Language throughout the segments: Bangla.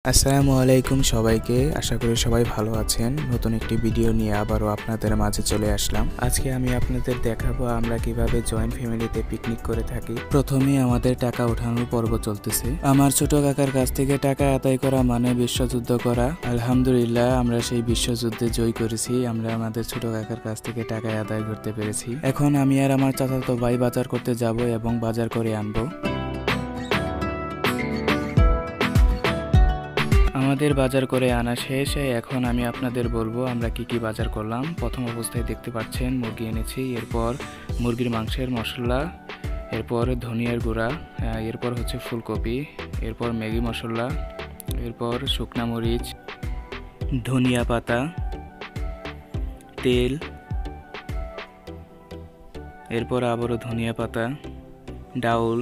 আসসালামু আলাইকুম সবাইকে। আশা করি সবাই ভালো আছেন। নতুন একটি ভিডিও নিয়ে আবারও আপনাদের মাঝে চলে আসলাম। আজকে আমি আপনাদের দেখাবো আমরা কিভাবে জয়েন্ট ফ্যামিলিতে পিকনিক করে থাকি। প্রথমে আমাদের টাকা ওঠানোর পর্ব চলতেছে। আমার ছোট কাকার কাছ থেকে টাকা আদায় করা মানে বিশ্বযুদ্ধ করা। আলহামদুলিল্লাহ আমরা সেই বিশ্বযুদ্ধে জয় করেছি। আমরা আমাদের ছোট কাকার কাছ থেকে টাকা আদায় করতে পেরেছি। এখন আমি আর আমার চাচাতো ভাই বাজার করতে যাব এবং বাজার করে আনবো। আমাদের বাজার করে আনা শেষ। এখন আমি আপনাদের বলবো আমরা কি কি বাজার করলাম। প্রথম অবস্থায় দেখতে পাচ্ছেন মুরগি এনেছি, এরপর মুরগির মাংসের মশলা, এরপর ধনিয়ার গুঁড়া, এরপর হচ্ছে ফুলকপি, এরপর ম্যাগি মশলা, এরপর শুকনা মরিচ, ধনিয়া পাতা, তেল, এরপর আবারও ধনিয়া পাতা, ডাউল,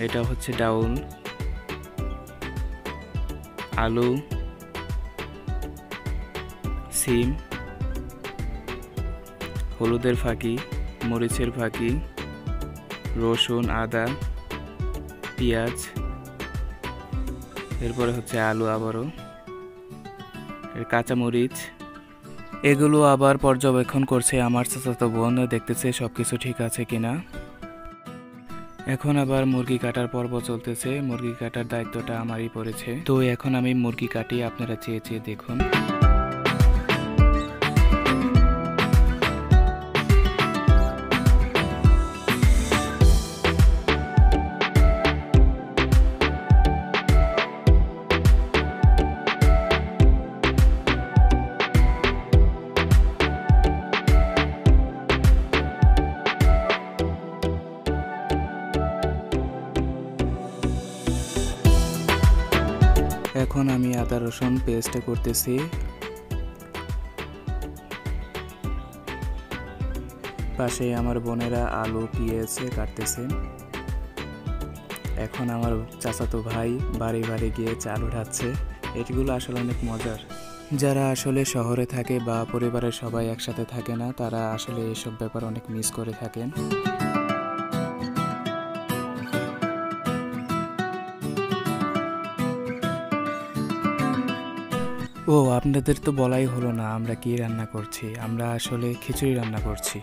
এটা হচ্ছে ডাউল, আলু, সিম, হলুদের ফাঁকি, মরিচের ফাঁকি, রসুন, আদা, পেঁয়াজ, এরপরে হচ্ছে আলু, আবারও কাঁচামরিচ। এগুলো আবার পর্যবেক্ষণ করছে আমার চাচাতো বোন, দেখতেছে সবকিছু ঠিক আছে কিনা। এখন আবার মুরগি কাটার পর্ব চলতেছে। মুরগি কাটার দায়িত্বটা আমারই পড়েছে। তো এখন আমি মুরগি কাটি, আপনারা চেয়ে চেয়ে দেখুন। এখন আমি আদা রসুন পেস্ট করতেছি। পাশে আমার বোনেরা আলু পেঁয়াজ কাটতেছে। এখন আমার চাচাতো ভাই বাড়ি বাড়ি গিয়ে চাল উঠাচ্ছে। এগুলো আসলে অনেক মজার। যারা আসলে শহরে থাকে বা পরিবারের সবাই একসাথে থাকে না, তারা আসলে এসব ব্যাপার অনেক মিস করে থাকেন। ও, আপনাদের তো বলাই হলো না আমরা কি রান্না করছি। আমরা আসলে খিচুড়ি রান্না করছি।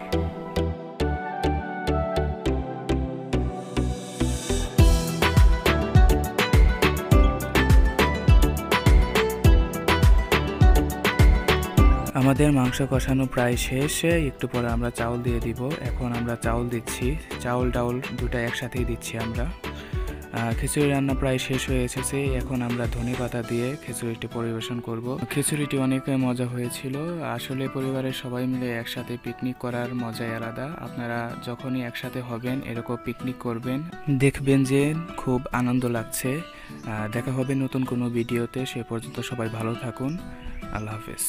আমাদের মাংস কষানো প্রায় শেষ। একটু পরে আমরা চাউল দিয়ে দিব। এখন আমরা চাউল দিচ্ছি, চাউল ডাউল দুটা একসাথেই দিচ্ছি আমরা। খিচুড়ি রান্না প্রায় শেষ হয়ে এসেছে। এখন আমরা ধনেপাতা দিয়ে খিচুড়িটি পরিবেশন করব। খিচুড়িটি অনেক মজা হয়েছিল। আসলে পরিবারের সবাই মিলে একসাথে পিকনিক করার মজাই আলাদা। আপনারা যখনই একসাথে হবেন এরকম পিকনিক করবেন, দেখবেন যে খুব আনন্দ লাগছে। দেখা হবে নতুন কোনো ভিডিওতে। সে পর্যন্ত সবাই ভালো থাকুন। আল্লাহ হাফেজ।